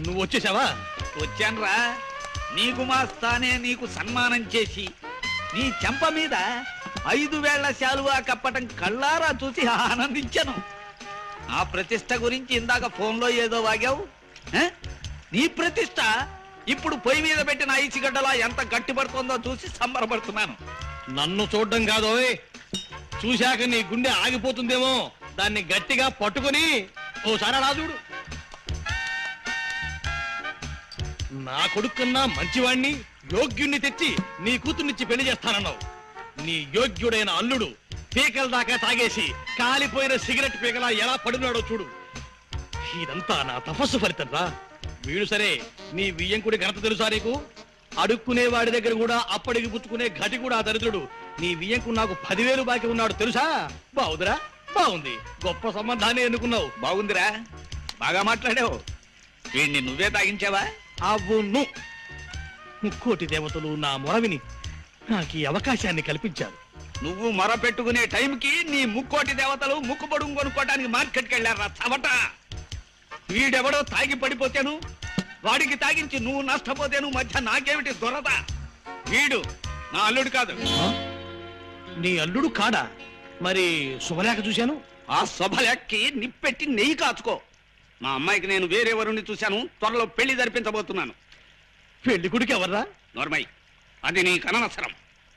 నువ్వు వచ్చేసావా? వచ్చానురా. నీకు మా స్థానే నీకు సన్మానం చేసి నీ చెంప మీద 5 వేళ్ల శాలువా కప్పటం కళ్ళారా చూసి ఆనందించాను. ఆ ప్రతిష్ట గురించి ఇందాక ఫోన్లో ఏదో వాగావు. నీ ప్రతిష్ట ఇప్పుడు పొయ్యి మీద పెట్టిన ఐసిగడ్డలా ఎంత గట్టిపడుతుందో చూసి సంబరపడుతున్నాను. నన్ను చూడడం కాదోయ్, చూశాక నీ గుండె ఆగిపోతుందేమో. దాన్ని గట్టిగా పట్టుకొని ఓసారి అలా చూడు. నా కొడుకున్నా మంచివాణ్ణి, యోగ్యుణ్ణి తెచ్చి నీ కూతుర్నిచ్చి పెళ్లి చేస్తానన్నావు. నీ యోగ్యుడైన అల్లుడు పీకల దాకా తాగేసి కాలిపోయిన సిగరెట్ పీకలా ఎలా పడినాడో చూడు. ఇదంతా నా తపస్సు ఫలితం రా. వీడు సరే, నీ వియ్యంకుడి ఘనత తెలుసా నీకు? అడుక్కునే వాడి దగ్గర కూడా అప్పటికి పుచ్చుకునే ఘటి కూడా దరిద్రుడు. నీ వియ్యంకుడు నాకు 10,000 బాకీ ఉన్నాడు తెలుసా? బాగుందిరా, బాగుంది. గొప్ప సంబంధాన్ని ఎన్నుకున్నావు. బాగుందిరా, బాగా మాట్లాడావు. వీడిని నువ్వే తాగించావా? అవును, ముక్కోటి దేవతలు నా మొరవిని నాకు ఈ అవకాశాన్ని కల్పించారు. నువ్వు మొర పెట్టుకునే టైంకి నీ ముక్కోటి దేవతలు ముక్కు పొడుగు కొనుక్కోటానికి మార్కెట్కి వెళ్ళారా చవట. వీడెవడో తాగి పడిపోతేను, వాడికి తాగించి నువ్వు నష్టపోతేను మధ్య నాకేమిటి దొరద? వీడు నా అల్లుడు కాదు. నీ అల్లుడు కాడా? మరి శుభలేఖ చూశాను. ఆ శుభలేఖకి నిప్పెట్టి నెయ్యి కాచుకో. మా అమ్మాయికి నేను వేరే వరుణ్ణి చూశాను. త్వరలో పెళ్లి జరిపించబోతున్నాను. పెళ్లి కొడుకు ఎవర్రా? నోర్మయ్, అది నీ కనవసరం.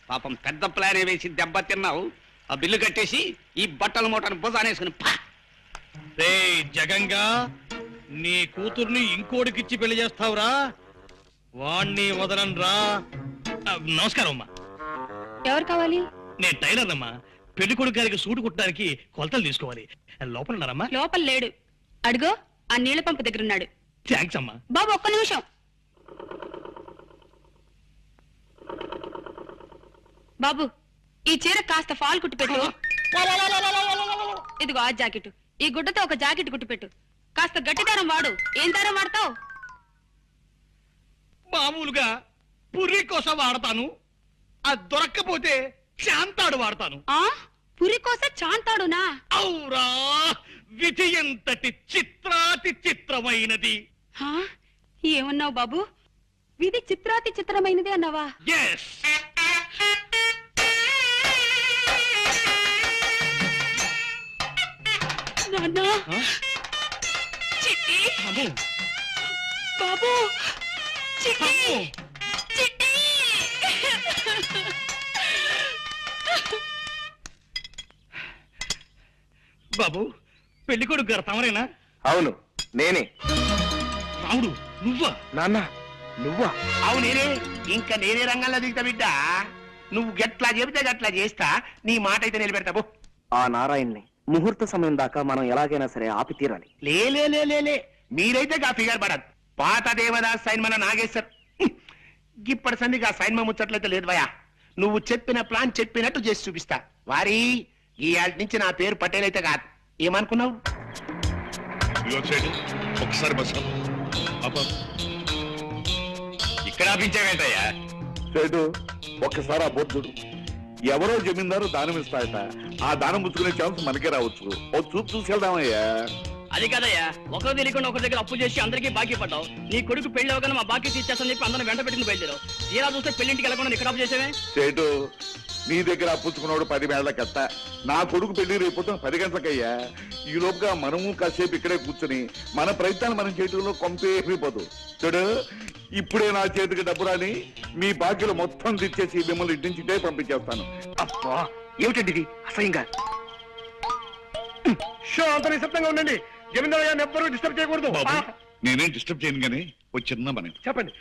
పాపం పెద్ద ప్లానే వేసి దెబ్బ తిన్నావు. ఆ బిల్లు కట్టేసి ఈ బట్టల మూటను భుజానేసుకుని పా. రే జగంగా, నీ కూతుర్ని ఇంకోడికిచ్చి పెళ్లి చేస్తావురా? వాణ్ణి వదలనరా. నమస్కారం అమ్మా. ఎవరు కావాలి? నేను టైలర్ అమ్మా. పెళ్లి కొడుకు గారికి సూటు కుట్టడానికి కొలతలు తీసుకోవాలి. లోపల ఉన్నారమ్మా? లోపల లేడు. అడుగో, ఆ నీళ్ల పంపు దగ్గర ఉన్నాడు. థ్యాంక్స్ అమ్మా. బాబు ఒక్క నిమిషం. బాబు, ఈ చీర కాస్త ఫాల్ కుట్టిపెట్టు. ఇదిగో ఆ జాకెట్. ఈ గుడ్డతో ఒక జాకెట్ కుట్టిపెట్టు. కాస్త గట్టి దారం వాడు. ఏం దారం వాడతావు? మామూలుగా పుర్రి కోసం వాడతాను. అది దొరక్కపోతే శాంతాడు వాడతాను. ఆ పురి కోసం చాంతాడునా? ఔరా, విధి ఎంతటి చిత్రాతి చిత్రమైనది. హా? ఏమన్నావు బాబు? విధి చిత్రాతి చిత్రమైనది అన్నావా? ఎస్. నాన్నా, చిట్టి, బాబు, చిట్టి, చిట్టి. బాబు, పెళ్లి కొడుకు గారు తమరేనా? అవును, నేనే. రావుడు, నువ్వా? నాన్న నువ్వా? అవునేనే. ఇంకా నేనే రంగంలో దిగుతా బిడ్డ. నువ్వు గట్లా చెబితే గట్లా చేస్తా. నీ మాట అయితే నిలబెడతావు. ఆ నారాయణ్ని ముహూర్త సమయం దాకా మనం ఎలాగైనా సరే ఆపి తీరాలి. లే మీరైతే గా ఫిగర్ పడదు. పాత దేవదాస్ సైన్ మన నాగేశ్వర్ ఇప్పటి సందికి ఆ సైన్ ముచ్చట్లయితే లేదు భయా. నువ్వు చెప్పిన ప్లాన్ చెప్పినట్టు చేసి చూపిస్తా. వారి ఈ ఆటి నుంచి నా పేరు పటేల్ అయితే కాదు. ఏమనుకున్నావు? ఒకసారి బస్ ఇక్కడ ఆపించావేంటయ్యా? సేటు ఒక్కసారి ఆ బోర్డు చూడు. ఎవరో జమీందారు దానం ఇస్తాయట. ఆ దానం పుచ్చుకునే ఛాన్స్ మనకే రావచ్చు. ఓ చూసి చూసుకెళ్దామయ్యా. అది కదయ్యా, ఒకరు తెలియకుండా ఒకరి దగ్గర అప్పు చేసి అందరికీ బాకీ పడ్డావు. నీ కొడుకు పెళ్లి అవగానే మా బాకీ తీర్చేస్తానని చెప్పి అందరం వెంట పెట్టింది బయలుదేరావు. తీరా చూస్తే పెళ్లింటికి వెళ్ళకుండా ఇక్కడ అప్పు చేసేవే. సేటు, నీ దగ్గర పుచ్చుకున్నాడు 10 వేళ్ల కట్ట. నా కొడుకు పెళ్లి రేపు 10 గంటలకయ్యా. ఈ లోపుగా మనము కాసేపు ఇక్కడే కూర్చుని మన ప్రయత్నాలు మనం చేయడంలో కొంపేపోదు. చూడు, ఇప్పుడే నా చేతికి డబ్బు రాని మీ బాకీలు మొత్తం తెచ్చేసి మిమ్మల్ని ఇంటి నుంచి ఇటే పంపించేస్తాను. అబ్బా, ఏమిటండి ఇది అసహ్యంగా? షో అంత నిశ్శబ్దంగా ఉండండి. జమీందారు గారిని ఎవ్వరూ డిస్టర్బ్ చేయకూడదు. బాబు, నేనేం డిస్టర్బ్ చేయను గానీ ఓ చిన్న మనం. చెప్పండి.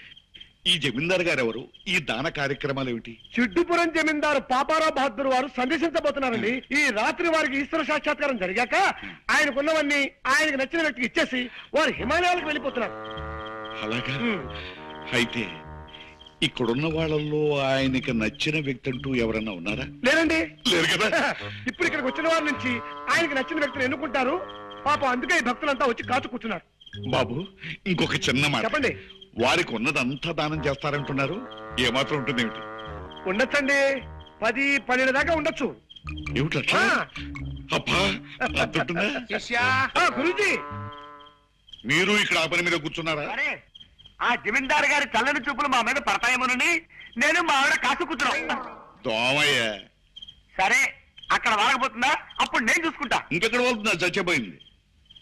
ఈ జమీందారు గారు ఎవరు? ఈ దాన కార్యక్రమాలు ఏమిటి? చిడ్డుపురం జమీందారు పాపారావు బహదూర్ వారు సందేశించబోతున్నారండి. ఈ రాత్రి వారికి ఈశ్వర సాక్షాత్కారం జరిగాక ఆయనకున్నవన్నీ ఆయనకు నచ్చిన వ్యక్తికి ఇచ్చేసి వారు హిమాలయాలకు వెళ్ళిపోతున్నారు. అలాగా? అయితే ఇక్కడున్న వాళ్ళల్లో ఆయనకి నచ్చిన వ్యక్తి అంటూ ఎవరన్నా ఉన్నారా? లేరండి. లేరు కదా. ఇప్పుడు ఇక్కడికి వచ్చిన వారి నుంచి ఆయనకి నచ్చిన వ్యక్తిని ఎన్నుకుంటారు. పాపం అందుకే ఈ భక్తులంతా వచ్చి కాచు కూర్చున్నారు. బాబు, ఇంకొక చిన్న మాట. చెప్పండి. వారికి ఉన్నదంతా దానం చేస్తారంటున్నారు. ఏమాత్రం ఉంటుంది ఏమిటి? ఉండొచ్చండి, 10-12 దాకా ఉండొచ్చు. ఏమిటట్లా? అబ్బా, అంతుంటుందా? గురూజీ, మీరు ఇక్కడ ఆ పని మీద కూర్చున్నారా? ఆ జమీందారు గారి చల్లని చూపులు మా మీద పడతాయేమోనని నేను మా ఆవిడ కాసు కూర్చున్నాం. దోమయ్య. సరే, అక్కడ వాడకపోతుందా? అప్పుడు నేను చూసుకుంటా. ఇంకెక్కడ వెళ్తుందా? చచ్చిపోయింది.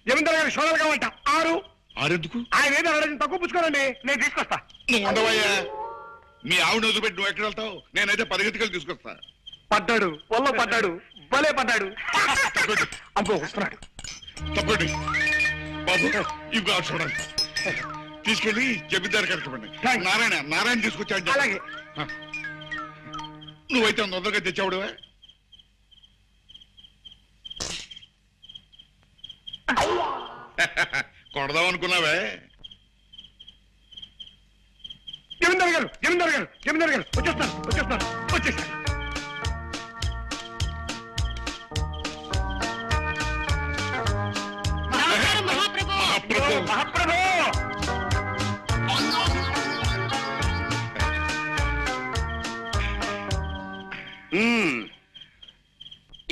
జమీందారు గారి షోడలు కావంట 6. ఆరెందుకు? ఆయన ఏదో అడగడం తక్కువ పుచ్చుకోనండి. నేను తీసుకొస్తా. నువ్వు ఉండవయ్యా. మీ ఆవిడ వదిలిపెట్టి నువ్వు ఎక్కడ వెళ్తావు? నేనైతే పరిగెత్తుకెళ్ళి తీసుకొస్తా. పడ్డాడు, ఒళ్ళో పడ్డాడు, భలే పడ్డాడు. అబ్బో, వస్తున్నాడు. తప్పండి బాబు, ఇవి కాదు చూడండి. తీసుకెళ్ళి జమీందారు కరెక్ట్. నారాయణ తీసుకొచ్చా. అలాగే. నువ్వైతే తొందరగా తెచ్చావుడువా? కొడదాం అనుకున్నావే. జమీందారు గారు వచ్చేస్తాను. మహాప్రభు.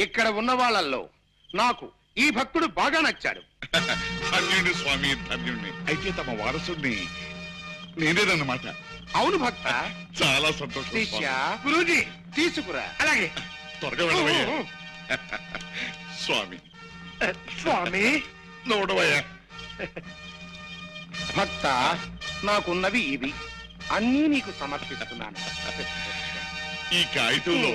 ఇక్కడ ఉన్న వాళ్ళల్లో నాకు ఈ భక్తుడు బాగా నచ్చాడు. ధన్యుడి స్వామి, ధన్యుడిని. అయితే తమ వారసుడిని నేనేదన్నమాట. అవును భక్త. చాలా సంతోషం. గురూజీ, తీసుకురా. అలాగే. త్వరగా వెళ్ళవయ్యా. స్వామి నోడవయ్యా. భక్త, నాకున్నవి ఇవి అన్నీ నీకు సమర్పిస్తున్నాను. ఈ కాగితంలో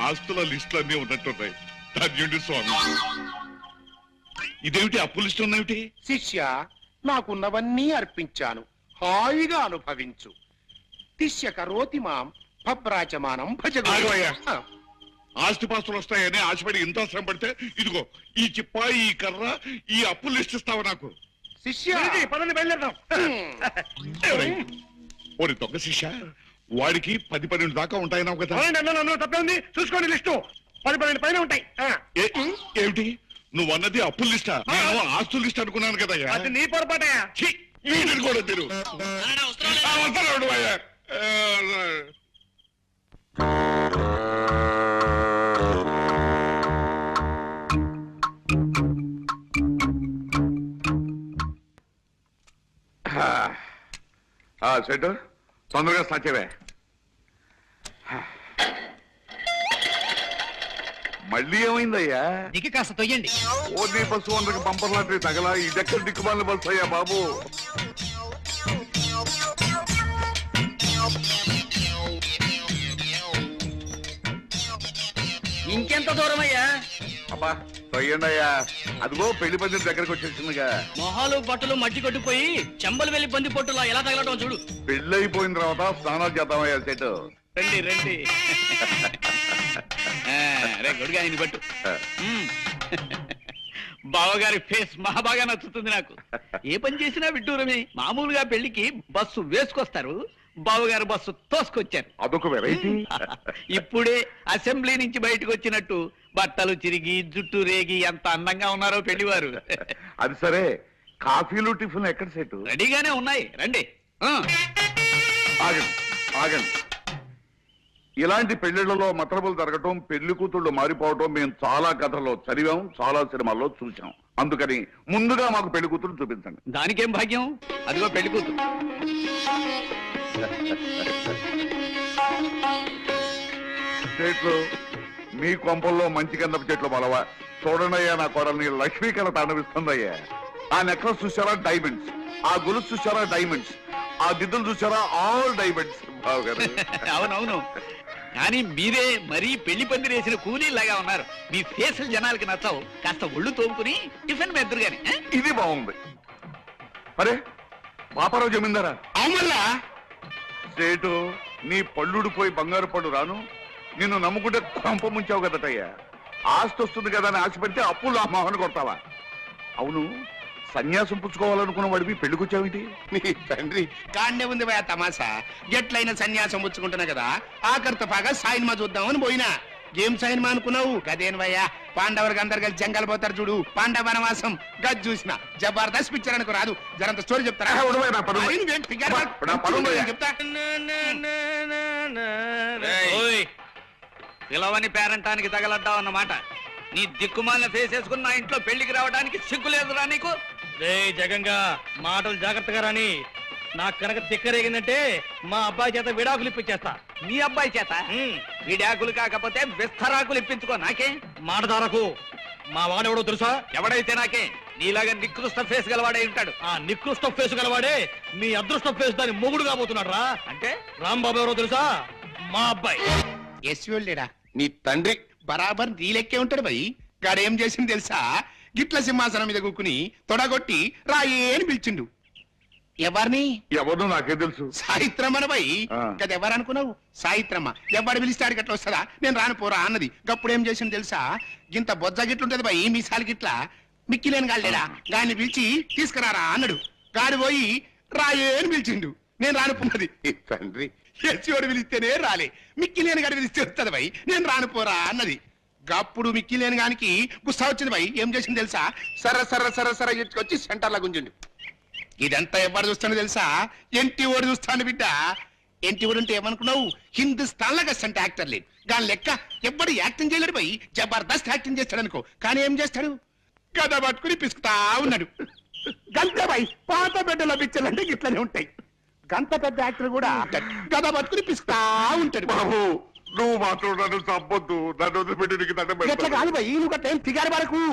ఆస్తుల లిస్టులన్నీ ఉన్నట్టున్నాయి. ధన్యుడి స్వామి. ఇదేమిటి అప్పు లిస్టు ఉన్నేమిటి? శిష్య, నాకున్నవన్నీ అర్పించాను, హాయిగా అనుభవించు. శిష్య కరోతి మాం భబ్రాచమానం భజ. ఆస్తిపాస్తులు వస్తాయని ఆశపడి ఇంత శ్రమ పడితే ఇదిగో ఈ చిప్ప, ఈ కర్ర, ఈ అప్పు లిస్ట్ ఇస్తావా నాకు? శిష్య, పదని బయలుదేరదాం. ఓరి దొంగ శిష్య, వాడికి 10-12 దాకా ఉంటాయన్నావు కదా. అందులో తప్పే ఉంది. చూసుకోండి, లిస్టు 10-12 పైన ఉంటాయి. ఏమిటి నువ్వు అన్నది అప్పుల లిస్ట? నేను ఆస్తుల లిస్ట్ అనుకున్నాను కదా. అది నీ పొరపాటయా. కూడా తెరు. సెట్ తొందరగా సాచేవే. మళ్ళీ ఏమైందయ్యా? దిక్కి కాస్త తొయ్యండి. ఓన్లీ బస్సు వందకి బంపర్ లాంటి తగలా. ఇదెక్కడ దిక్కుమాలిన బస్సు అయ్యా బాబు? ఇంకెంత దూరం అయ్యా? అబ్బా తొయ్యండి అయ్యా. అదిగో పెళ్లి పందిరి దగ్గరకు వచ్చేసిందిగా. మొహాలు బట్టలు మట్టి కొట్టిపోయి చెంబలు వెళ్ళి బంది పొట్టులా ఎలా తగలటం చూడు. పెళ్లి అయిపోయిన తర్వాత స్నానాలు చేద్దామయ్యా. సెట్ రండి రే గొడుగా ఆయన పట్టు. బావగారి ఫేస్ మహా బాగా నచ్చుతుంది నాకు. ఏ పని చేసినా విడ్డూరమే. మామూలుగా పెళ్లికి బస్సు వేసుకొస్తారు, బావగారు బస్సు తోసుకొచ్చారు. అదొక వెరైటీ. ఇప్పుడే అసెంబ్లీ నుంచి బయటకు వచ్చినట్టు బట్టలు చిరిగి జుట్టు రేగి ఎంత అందంగా ఉన్నారో పెళ్లివారు. అది సరే, కాఫీలు టిఫిన్ ఎక్కడ సెట్? రెడీగానే ఉన్నాయి, రండి. ఆగండి ఆగండి. ఇలాంటి పెళ్లిళ్లలో మతలబులు జరగటం, పెళ్లి కూతుళ్ళు మారిపోవటం మేము చాలా కథల్లో చదివాం, చాలా సినిమాల్లో చూసాం. అందుకని ముందుగా మాకు పెళ్లి కూతురు చూపించండి. దానికేం భాగ్యం, అదిగో పెళ్లి కూతురు. చెట్లు మీ కొంపల్లో మంచి గంధపు చెట్లు బలవా. చూడండి అయ్యా, నా కోడల్ని లక్ష్మీ కళ తాండవిస్తుందయ్యా. ఆ నెక్లెస్ చూసారా డైమండ్స్, ఆ గొలుసు చూసారా డైమండ్స్, ఆ దిద్దులు చూసారా ఆల్ డైమండ్స్. బావగారు అవునవును, కానీ మీరే మరీ పెళ్లి పందిరి వేసిన కూలీలాగా ఉన్నారు. మీ ఫేసులు జనాలకి నచ్చవు. కాస్త ఒళ్ళు తోముకుని టిఫిన్ మెద్దరు గాని. ఇది బాగుంది. అరే పాపారావు జమీందారా, అవునల్లా సేటు నీ పళ్ళుడిపోయి బంగారు పళ్ళు రాను. నిన్ను నమ్ముకుంటే కొంప ముంచావు కదటయ్యా. ఆస్తి వస్తుంది కదా అని ఆశపెడితే అప్పులు ఆ మొహన కొడతావా? అవును, సన్యాసం పుచ్చుకోవాలనుకున్న వాడివి పెళ్లికొచ్చావేంటి? నీ తండ్రి కాండే ఉంది భయ తమాసా. గెట్లైన సన్యాసం పుచ్చుకుంటున్నా కదా, ఆఖరితో పాగా సాయిన్మా చూద్దామని పోయినా. ఏం సాయిన్మా అనుకున్నావు? గదేను భయ్యా, పాండవులకు అందరు కలిసి జంగల్ పోతారు చూడు, పాండవ వనవాసం. గది చూసిన జబర్దస్త్ పిక్చర్ అనుకో రాదు. జరంత స్టోరీ చెప్తారా? చెప్తా. ఓయ్, పిలవని పేరంటానికి తగలడ్డావు అన్నమాట. నీ దిక్కుమాలిన ఫేస్ వేసుకుని నా ఇంట్లో పెళ్లికి రావడానికి సిగ్గులేదురా నీకు? రే జగంగా, మాటలు జాగ్రత్తగా రాని. నాకు కనుక తిక్కరేగిందంటే మా అబ్బాయి చేత విడాకులు ఇప్పించేస్తా. నీ అబ్బాయి చేత విడాకులు కాకపోతే విస్తరాకులు ఇప్పించుకో. నాకే మాటదారకు. మా వాడెవడో తెలుసా? ఎవడైతే నాకే. నీలాగా నికృష్ట ఫేస్ గలవాడై ఉంటాడు. ఆ నికృష్ట ఫేస్ గలవాడే మీ అదృష్ట ఫేస్ దాని మొగుడు కాబోతున్నాడు రా. అంటే రాంబాబు ఎవరో తెలుసా? మా అబ్బాయి. ఎస్వేళ్ళేడా నీ తండ్రి బరాబర్ నీ లెక్కే ఉంటాడు భయ్. గాడేం చేసింది తెలుసా? గిట్ల సింహాసనం మీద కూకుని తొడగొట్టి రాయే అని పిలిచిండు. ఎవరిని? ఎవరు నాకే తెలుసు. సాయిత్రమ్మన భయ్. ఆ. కదా ఎవరనుకున్నావు? సాయిత్రమ్మ. ఎవడు పిలిస్తాడు గట్ల వస్తుందా? నేను రాను పోరా అన్నది. గప్పుడేం చేసింది తెలుసా? గింత బొజ్జ గిట్లుంటది భయ్, మీసాలు గిట్ల. మిక్కిలేని గాళ్ళేడా గాని పిలిచి తీసుకురారా అన్నాడు. గాడి పోయి రాయే అని పిలిచిండు. నేను రానుకున్నది. తండ్రి ఎస్యోడు పిలిస్తేనే రాలే, మిక్కిలేని గాడి పిలిస్తే వస్తుంది భయ్. నేను రానుపోరా అన్నది. గప్పుడు మిక్కిలేని గానికి గుస్సా వచ్చింది భయ్. ఏం చేసింది తెలుసా? సర సర సర సర ఎత్తుకొచ్చి సెంటర్లో గుంజుండు. ఇదంతా ఎవరు చూస్తానో తెలుసా? ఎంటి ఓడి చూస్తాను బిడ్డ. ఎంటి ఓడి అంటే ఏమనుకున్నావు? హిందుస్థాన్ లాగా అంటే యాక్టర్ లేదు. దాని లెక్క ఎవ్వడు యాక్టింగ్ చేయలేడు భయ్. జబర్దస్త్ యాక్టింగ్ చేస్తాడు అనుకో. కానీ ఏం చేస్తాడు? గద పట్టుకుని పిసుకుతా ఉన్నాడు. గంత భయ్, పాత బిడ్డలో పిక్చర్లు అంటే ఇట్లనే ఉంటాయి. గంత పెద్ద యాక్టర్ కూడా గద పట్టుకుని పిసుకుతా ఉంటాడు. బాబు నువ్వు మాత్రం నన్ను చంపొద్దు. నన్ను వదిలిపెట్టి నీకు దండం ఎట్లా పెడతాను. కాదు భయ్, నువ్వు గట్ల ఏం ఫిగారు వరకు.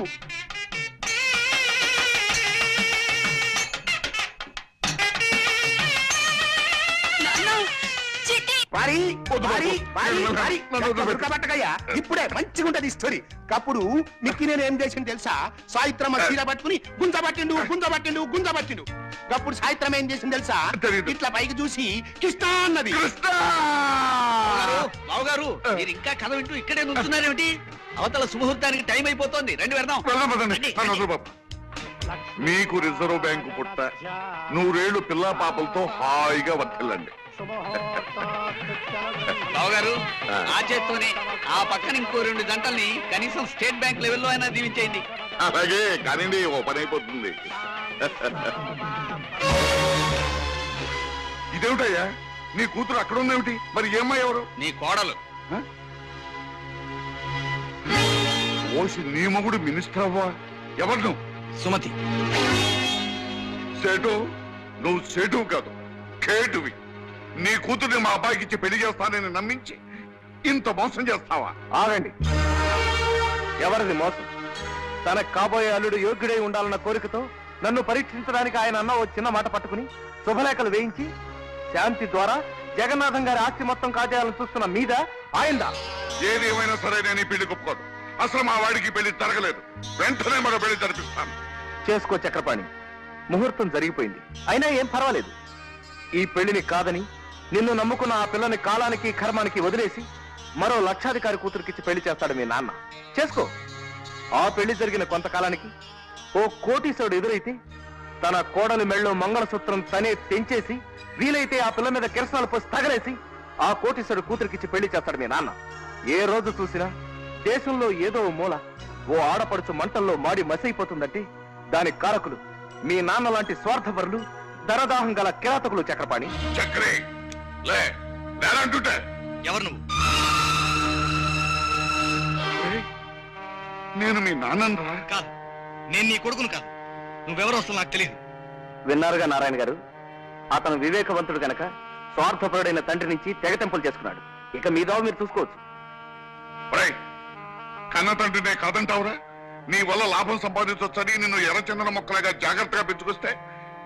ఇప్పుడే మంచిగా ఉంటది స్టోరీ. అప్పుడు నిక్కి నేను ఏం చేసింది తెలుసా? సాయిత్రమ్మ చీర పట్టుకుని గుంజబట్టిండు గుంజబట్టిండు గుంజబట్టిండు. అప్పుడు సాయిత్రమ్మ ఏం చేసింది తెలుసా? తెలీదు. ఇట్లా పైకి చూసి కృష్ణ అన్నది. బావగారు, మీరు ఇంకా కథ వింటూ ఇక్కడే నుంచున్నారేమిటి? అవతల సుముహూర్తానికి టైం అయిపోతోంది. రండి వెళ్దాం. వెళ్ళబోదండి. రండి, నన్ను రండి. వదిలు బాబు. మీకు రిజర్వ్ బ్యాంకు పుట్ట, 100 ఏళ్లు పిల్లా పాపలతో హాయిగా వర్తిల్లండి. బావగారు, ఆ చేత్తోనే ఆ పక్కన ఇంకో 2 జంటల్ని కనీసం స్టేట్ బ్యాంక్ లెవెల్లో అయినా దీవించేయండి. అలాగే కానివ్వండి, ఓ పని అయిపోతుంది. ఇదేమిటయ్యా, నీ కూతురు అక్కడ ఉందేమిటి? మరి ఏమ్మా ఎవరు? నీ కోడలు. ఓసి నీ మొగుడు మినిస్టర్ అవ్వా? ఎవరు నువ్వు? సుమతి. సేటు, నువ్వు సేటు కాదు, కేటువి. నీ కూతుర్ని మా అబ్బాయికి ఇచ్చి పెళ్లి చేస్తానని నమ్మించి ఇంత మోసం చేస్తావా? ఆగండి. ఎవరిది మోసం? తనకు కాబోయే అల్లుడు యోగ్యుడై ఉండాలన్న కోరికతో నన్ను పరీక్షించడానికి ఆయన అన్న ఓ చిన్న మాట పట్టుకుని శుభలేఖలు వేయించి శాంతి ద్వారా జగన్నాథం గారి ఆస్తి మొత్తం కాజేయాలని చూస్తున్న మీద ఆయందా? ఏది ఏమైనా సరే నేను ఈ పెళ్లి ఒప్పుకోను. అసలు మా వాడికి పెళ్లి జరగలేదు. వెంటనే మరో పెళ్లి జరిపిస్తాను. చేసుకో చక్రపాణి, ముహూర్తం జరిగిపోయింది. అయినా ఏం పర్వాలేదు. ఈ పెళ్లిని కాదని నిన్ను నమ్ముకున్న ఆ పిల్లని కాలానికి కర్మానికి వదిలేసి మరో లక్షాధికారి కూతురికిచ్చి పెళ్లి చేస్తాడు మీ నాన్న. చేసుకో. ఆ పెళ్లి జరిగిన కొంతకాలానికి ఓ కోటీశ్వరుడు ఎదురైతే తన కోడలి మెళ్ళో మంగళసూత్రం తనే తెంచేసి వీలైతే ఆ పిల్ల మీద కిరసనాలు పోసి తగలేసి ఆ కోటీశ్వరుడు కూతురికిచ్చి పెళ్లి చేస్తాడు మీ నాన్న. ఏ రోజు చూసినా దేశంలో ఏదో మూల ఓ ఆడపడుచు మంటల్లో మాడి మసైపోతుందంటే దానికి కారకులు మీ నాన్న లాంటి స్వార్థపరులు, ధనదాహం గల కిరాతకులు చక్రపాణి. చక్రే లే, నేనంటుంటే ఎవరు నువ్వు? నేను మీ నాన్నరా? కాదు, నేను నీ కొడుకును కాదు. నువ్వెవరో అసలు నాకు తెలియదు. విన్నారుగా నారాయణ గారు, అతను వివేకవంతుడు గనక స్వార్థపరుడైన తండ్రి నుంచి తెగతెంపులు చేసుకున్నాడు. ఇక మీ దావు మీరు చూసుకోవచ్చు. ఒరేయ్, కన్న తండ్రినే కాదంటావురా? నీ వల్ల లాభం సంపాదించొచ్చని నిన్ను ఎర్రచందన మొక్కలాగా జాగ్రత్తగా పెంచుకొస్తే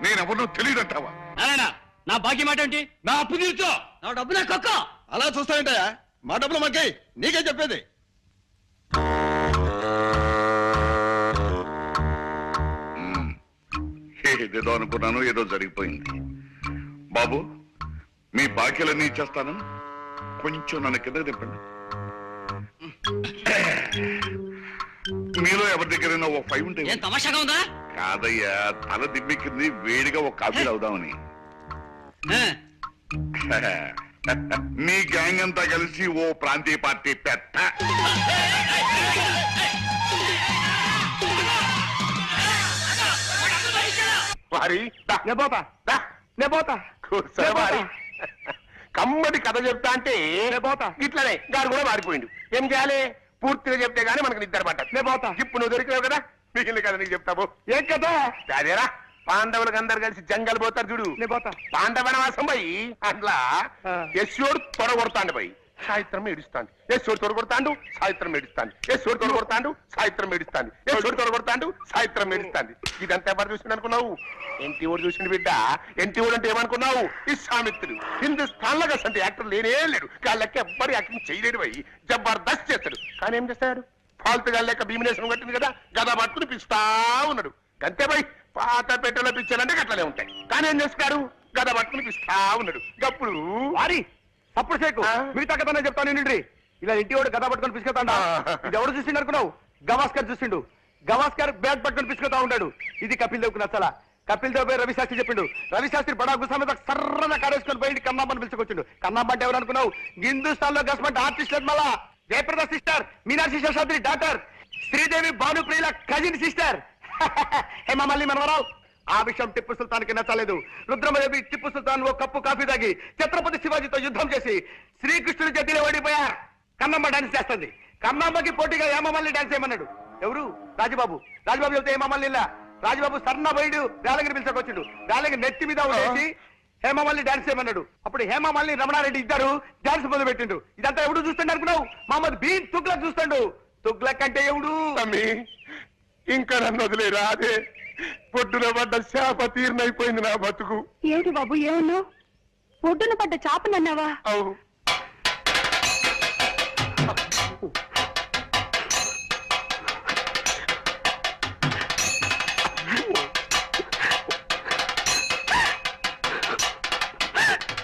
నేనెవరినో తెలియదంటావా? నారాయణ, నా బాకీ మాట ఏంటి? నా అప్పు తీర్చో. నా డబ్బు నా కుక్క. అలా చూస్తానంటయా? మా డబ్బులు మాకే, నీకే చెప్పేది. ఏదేదో అనుకున్నాను, ఏదో జరిగిపోయింది. బాబు, మీ బాకీలన్నీ ఇచ్చేస్తాను, కొంచెం నన్ను కింద తిప్పండి. మీలో ఎవరి దగ్గరైనా ఓ 5 ఉంటే? ఏం తమాషాగా ఉందా? కాదయ్యా, తల దిమ్మెక్కింది, వేడిగా ఒక కాఫీ అవుదామని. మీ గ్యాంగ్ అంతా కలిసి ఓ ప్రాంతీయ పార్టీ పెట్ట. కమ్మటి కథ చెప్తా అంటే ఇట్లనే గారు కూడా మారిపోయిండు. ఏం చేయాలి? పూర్తిగా చెప్తే గానీ మనకు నిద్ర పడ్డా. ఇప్పుడు నువ్వు దొరికినావు కదా, మిగిలిన కథ నీకు చెప్తావు. ఏం కదా అదేరా, పాండవులకు అందరు కలిసి జంగల్ పోతారు చూడు. పాండవనవాసం పోయి అట్లా యశోడు తొడగొడతాండు పోయి సాయిత్రం ఏడుస్తాండు. యశోడు తొడగొడతాండు, సాయిత్రం ఏడుస్తాండు. యశోడు తొడగొడతాండు, సాయిత్రం ఏడుస్తాండు. యశోడు తొడగొడతాండు, సాయిత్రం ఏడుస్తాండు. ఇదంతా ఎవరు చూసిండు అనుకున్నావు? ఎన్టీ ఓడు చూసిండు బిడ్డ. ఎన్టీ ఓడు అంటే ఏమనుకున్నావు? విశ్వామిత్రుడు. హిందుస్థాన్ లో అసలు యాక్టర్ లేనే లేడు. వాళ్ళకి ఎవ్వరు యాక్టింగ్ చేయలేడు పోయి జబర్దస్త్ చేస్తాడు. కానీ ఏం చేస్తాడు? ఫాల్తుగా లెక్క భీమనేశ్వరం కట్టింది కదా, గదా పట్టుకుని పిస్తా ఉన్నాడు. అంతే పోయి పాత పెట్టెలో పిచ్చాలంటే గట్లనే ఉంటాయి. కానీ ఏం చేస్తాడు? గదా పట్టుకుని పిస్తా ఉన్నాడు. గప్పుడు వారి అప్పుడు సేకు మిగతా కథనే చెప్తాను నిండి. ఇలా ఇంటి వాడు గదా పట్టుకొని పిసుకెళ్తాడా? ఇది ఎవడు చూసిండు అనుకున్నావు? గవాస్కర్ చూసిండు. గవాస్కర్ బ్యాగ్ పట్టుకొని పిసుకుతా ఉంటాడు. ఇది కపిల్ దేవ్కు నచ్చలా. కపిల్ దేవ్ పేరు రవిశాస్త్రి చెప్పిండు. రవిశాస్త్రి బడా గుసా మీద సర్రన కాడేసుకొని పోయి కన్నామ్మని పిలుచుకొచ్చిండు. కన్నామ్మ అంటే ఎవరు అనుకున్నావు? హిందుస్థాన్ లో గవర్నమెంట్ ఆర్టిస్ట్ మళ్ళా జయప్రద సిస్టర్, మీనాక్షి శేషాద్రి డాటర్, శ్రీదేవి భానుప్రియుల కజిన్ సిస్టర్, హేమమల్లి మనవరావు. ఆ విషయం టిప్పు సుల్తాన్ కి నచ్చలేదు. రుద్రమదేవి టిప్పు సుల్తాన్ ఓ కప్పు కాఫీ తాగి ఛత్రపతి శివాజీతో యుద్ధం చేసి శ్రీకృష్ణుడి చేతిలో ఓడిపోయారు. కన్నమ్మ డాన్స్ చేస్తుంది. కన్నమ్మకి పోటీగా హేమమల్లి డాన్స్ చేయమన్నాడు. ఎవరు? రాజబాబు. రాజబాబు చెబితే హేమమల్లి రాజబాబు సన్న బయడు వేలగిరి పిలిచకొచ్చిండు. వేలగిరి నెత్తి మీద ఉండేసి హేమమల్లి డాన్స్ చేయమన్నాడు. అప్పుడు హేమమల్లి రమణారెడ్డి ఇద్దరు డాన్స్ మొదలు పెట్టిండు. ఇదంతా ఎవడు చూస్తాడు అనుకున్నావు? మహమ్మద్ బీన్ తుగ్లక్ చూస్తాడు. తుగ్లక్ అంటే ఎవడు? ఇంకా నన్ను వదిలేరా? అదే పొట్టున పడ్డ శాప తీర్నైపోయింది నా బతుకు. ఏమిటి బాబు ఏమన్నావు? ఒడ్డున పడ్డ చాపనన్నావా? అవు